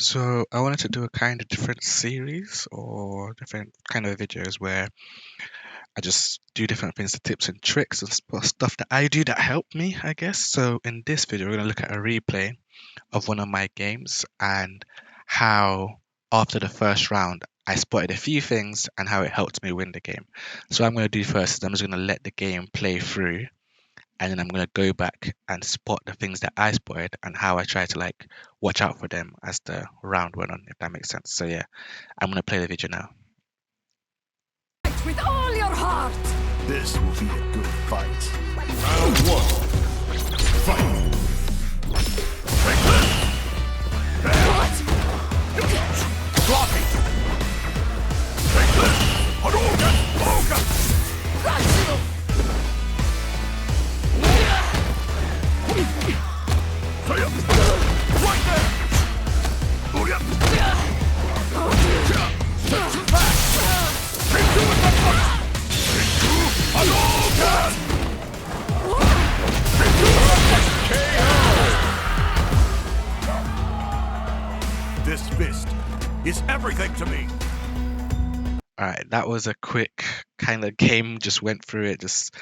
So I wanted to do a kind of different series or different kind of videos where I just do different things, the tips and tricks and stuff that I do that help me, I guess. So in this video, we're going to look at a replay of one of my games and how after the first round, I spotted a few things and how it helped me win the game. So what I'm going to do first is I'm just going to let the game play through, and then I'm going to go back and spot the things that I spotted and how I try to like watch out for them as the round went on, if that makes sense. So yeah, I'm going to play the video now. With all your heart! This will be a good fight. Round one. Fight! Take this! What? Blocking! Take this! Hadouken! Hadouken! Right there! Hadouken! This fist is everything to me. All right, that was a quick kind of game, just went through it, just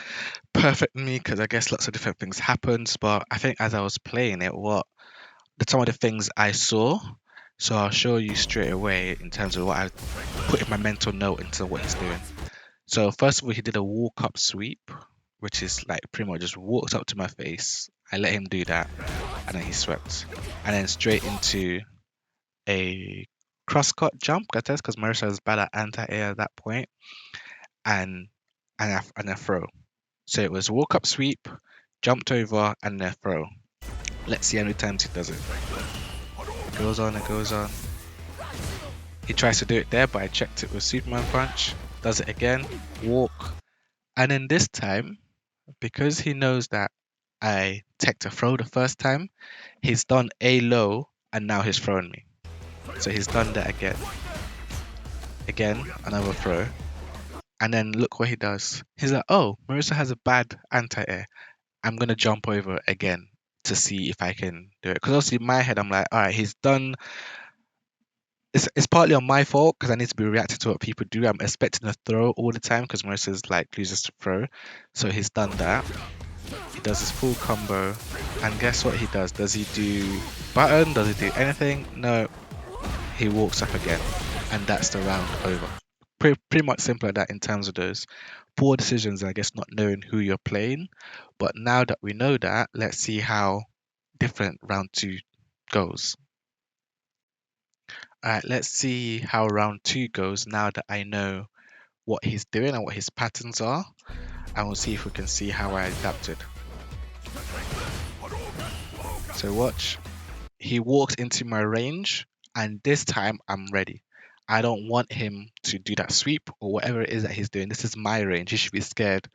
perfect me because I guess lots of different things happened. But I think as I was playing it, some of the things I saw. So I'll show you straight away in terms of what I put in my mental note into what he's doing. So first of all, he did a walk up sweep, which is like pretty much just walks up to my face. I let him do that, and then he swept, and then straight into a cross-cut jump, I guess, because Marisa was bad at anti-air at that point, and a throw. So it was walk up sweep, jumped over, and a throw. Let's see how many times he does it. It goes on and goes on. He tries to do it there, but I checked it with Superman punch. Does it again, walk, and then this time, because he knows that I teched a throw the first time, he's done a low, and now he's thrown me. So he's done that again. Again, another throw. And then look what he does. He's like, oh, Marisa has a bad anti-air. I'm going to jump over again to see if I can do it. Because obviously in my head, I'm like, all right, he's done. It's partly on my fault because I need to be reacting to what people do. I'm expecting a throw all the time because Marisa's like loses to throw. So he's done that. He does his full combo. And guess what he does? Does he do button? Does he do anything? No. He walks up again, and that's the round over. Pretty much simple like that in terms of those poor decisions, I guess not knowing who you're playing. But now that we know that, let's see how different round two goes. All right, let's see how round two goes now that I know what he's doing and what his patterns are, and we'll see if we can see how I adapted. So watch, he walks into my range, and this time I'm ready. I don't want him to do that sweep or whatever it is that he's doing. This is my range. He should be scared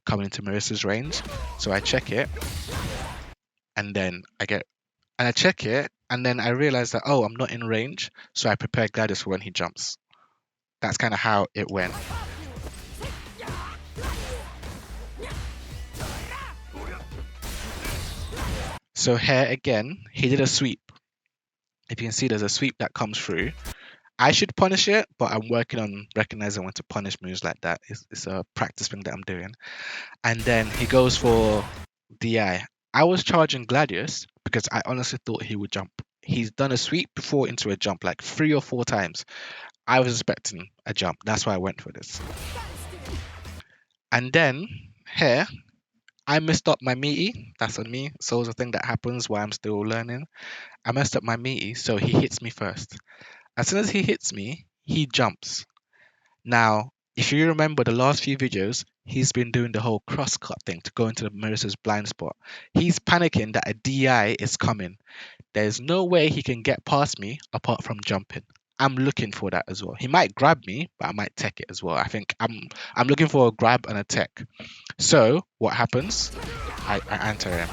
coming into Marisa's range. So I check it, and then I check it, and then I realize that, oh, I'm not in range. So I prepare Gladius for when he jumps. That's kind of how it went. So here again, he did a sweep. If you can see, there's a sweep that comes through. I should punish it, but I'm working on recognizing when to punish moves like that. It's a practice thing that I'm doing. And then he goes for DI. I was charging Gladius because I honestly thought he would jump. He's done a sweep before into a jump like 3 or 4 times. I was expecting a jump. That's why I went for this. And then here, I messed up my meaty. That's on me. So it's a thing that happens while I'm still learning. I messed up my meaty, so he hits me first. As soon as he hits me, he jumps. Now, if you remember the last few videos, he's been doing the whole cross-cut thing to go into Marisa's blind spot. He's panicking that a DI is coming. There's no way he can get past me apart from jumping. I'm looking for that as well. He might grab me, but I might tech it as well. I think I'm looking for a grab and a tech. So what happens? I enter him.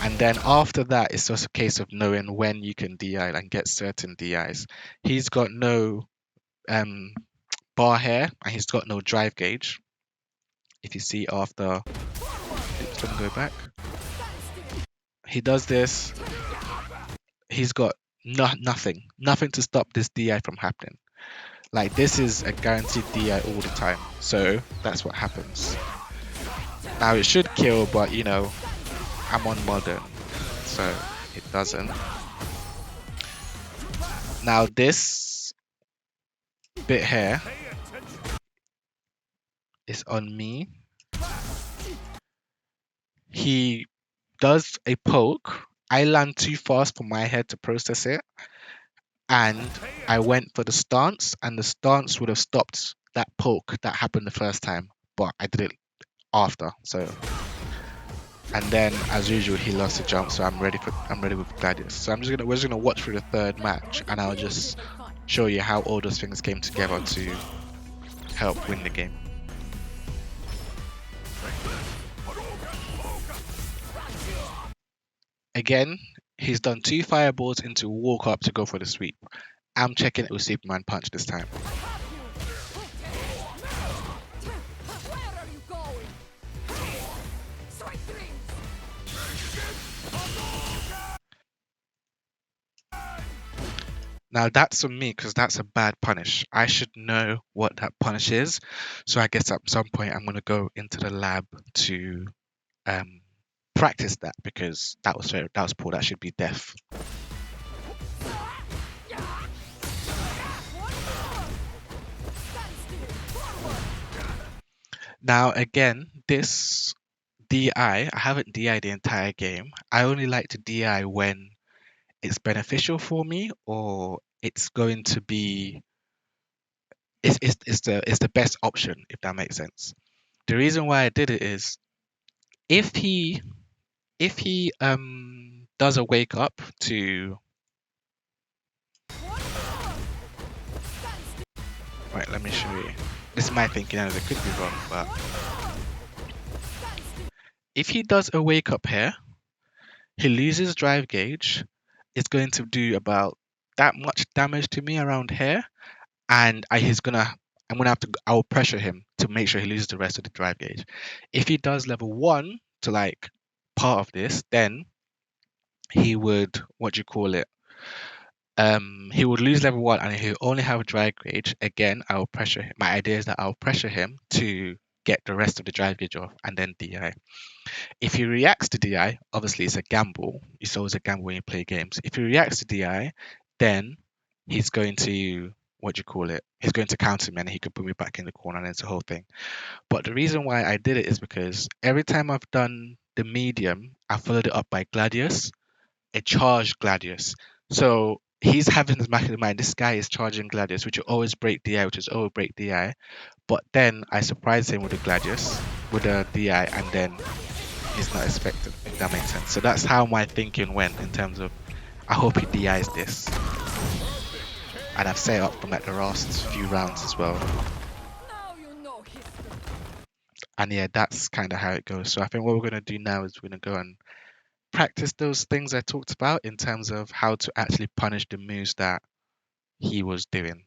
And then after that, it's just a case of knowing when you can DI and get certain DIs. He's got no bar here, and he's got no drive gauge. If you see after, let me go back. He does this. He's got Nothing to stop this DI from happening. Like this is a guaranteed DI all the time. So that's what happens. Now it should kill, but you know, I'm on modern, so it doesn't. Now this bit here is on me. He does a poke. I land too fast for my head to process it, and I went for the stance, and the stance would have stopped that poke that happened the first time, but I did it after. So, and then as usual, he lost the jump, so I'm ready with Gladius. So we're just gonna watch through the third match, and I'll just show you how all those things came together to help win the game. Again, he's done 2 fireballs into walk up to go for the sweep. I'm checking it with Superman Punch this time. Now that's on me because that's a bad punish. I should know what that punish is. So I guess at some point I'm going to go into the lab to practice that because that was poor. That should be death. Now again, this DI, I haven't DI'd the entire game. I only like to DI when it's beneficial for me or it's going to be it's the best option, if that makes sense. The reason why I did it is if he does a wake up to right, let me show you. This is my thinking and it could be wrong, but if he does a wake up here, he loses drive gauge. It's going to do about that much damage to me around here, and I'm gonna have to I'll pressure him to make sure he loses the rest of the drive gauge. If he does level 1 to like part of this, then he would he would lose level 1 and he'll only have a drive gauge. Again, I'll pressure him. My idea is that I'll pressure him to get the rest of the drive gauge off and then DI. If he reacts to DI, obviously it's a gamble. It's always a gamble when you play games. If he reacts to DI, then he's going to he's going to counter me and he could put me back in the corner and it's the whole thing. But the reason why I did it is because every time I've done the medium, I followed it up by Gladius, a charged Gladius. So he's having this back in the mind, this guy is charging Gladius, which will always break DI, which is always break DI. But then I surprise him with a Gladius, with a DI, and then he's not expected, if that makes sense. So that's how my thinking went in terms of, I hope he DIs this. And I've set it up from like the last few rounds as well. And yeah, that's kind of how it goes. So I think what we're going to do now is we're going to go and practice those things I talked about in terms of how to actually punish the moves that he was doing.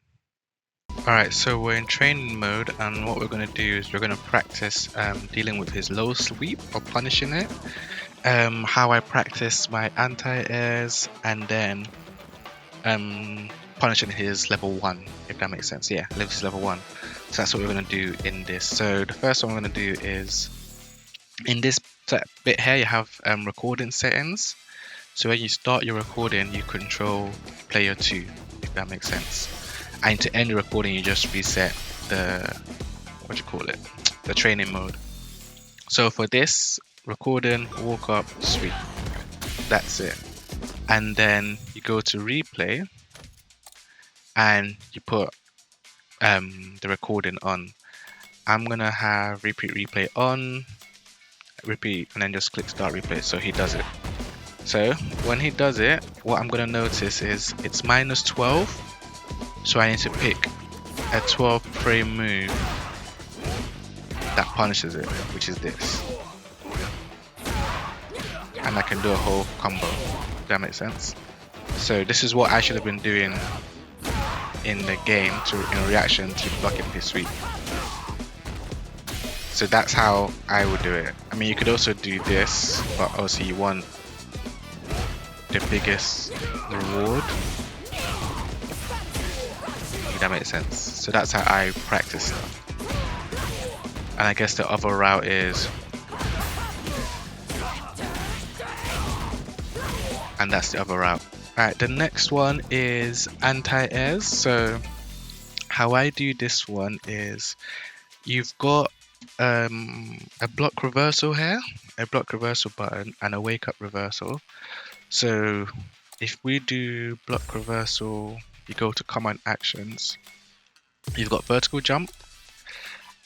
Alright, so we're in training mode and what we're going to do is we're going to practice dealing with his low sweep or punishing it. How I practice my anti-airs and then punishing his level 1, if that makes sense. Yeah, lives level 1. So that's what we're going to do in this. So the first one we're going to do is in this bit here you have recording settings. So when you start your recording you control player 2, if that makes sense. And to end the recording you just reset the the training mode. So for this, recording, walk up, sweep, that's it. And then you go to replay and you put the recording on. I'm gonna have repeat replay on, repeat, and then just click start replay so he does it. So when he does it, what I'm gonna notice is it's minus 12, so I need to pick a 12 frame move that punishes it, which is this, and I can do a whole combo, if that makes sense. So this is what I should have been doing in the game in reaction to blocking his sweep. So that's how I would do it. I mean, you could also do this, but also you want the biggest reward. If that makes sense. So that's how I practice stuff. And I guess the other route is, and that's the other route. Alright, the next one is anti-airs. So how I do this one is, you've got a block reversal here, a block reversal button, and a wake up reversal. So if we do block reversal, you go to command actions, you've got vertical jump,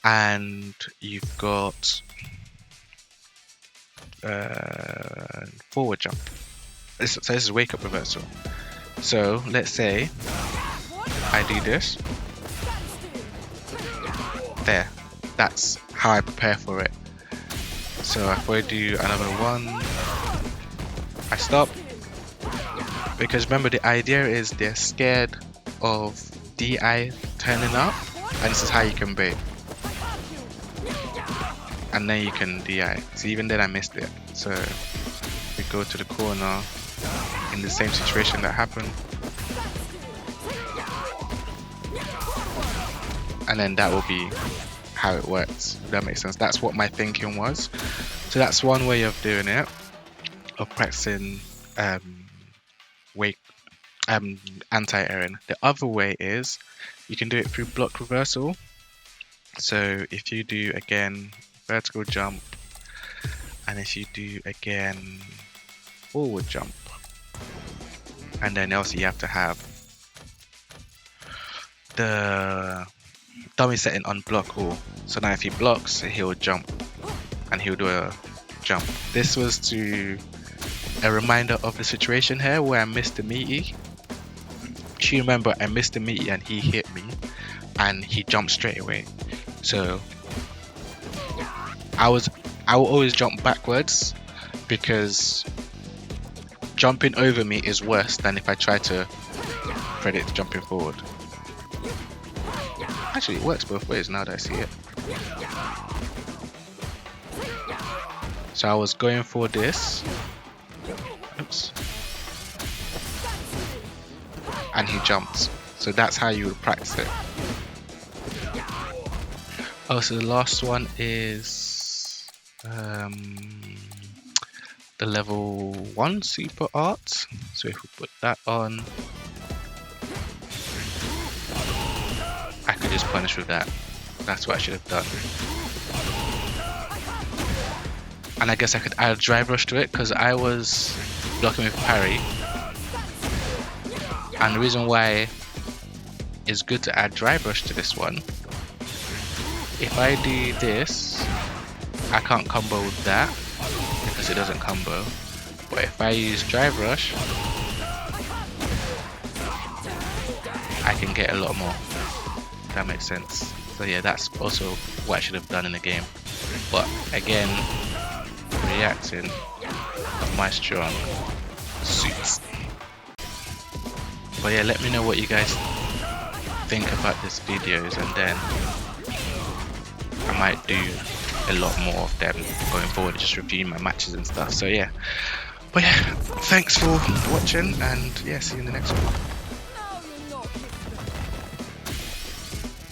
and you've got forward jump. So this is wake up reversal. So let's say I do this. There. That's how I prepare for it. So if I do another one, I stop. Because remember, the idea is they're scared of DI turning up, and this is how you can bait. And then you can DI. So even then I missed it. So we go to the corner in the same situation that happened. And then that will be how it works, if that makes sense. That's what my thinking was. So that's one way of doing it, of practicing anti-airing. The other way is you can do it through block reversal. So if you do again vertical jump, and if you do again forward jump, and then also you have to have the dummy setting on block all. So now if he blocks, he'll jump, and he'll do a jump. This was to a reminder of the situation here where I missed the meaty. If you remember, I missed the meaty and he hit me, and he jumped straight away. So I will always jump backwards, because jumping over me is worse than if I try to predict jumping forward. Actually, it works both ways now that I see it. So I was going for this. Oops. And he jumped. So that's how you would practice it. Oh, so the last one is the level 1 super art. So if we put that on, I could just punish with that. That's what I should have done. And I guess I could add drive rush to it, because I was blocking with parry. And the reason why it's good to add drive rush to this one, if I do this, I can't combo with that because it doesn't combo. But if I use drive rush, I can get a lot more. If that makes sense. So yeah, that's also what I should have done in the game. But again, reacting of my strong suits. But yeah, let me know what you guys think about this videos, and then I might do a lot more of them going forward, just reviewing my matches and stuff. So yeah, but yeah, thanks for watching, and yeah, see you in the next one.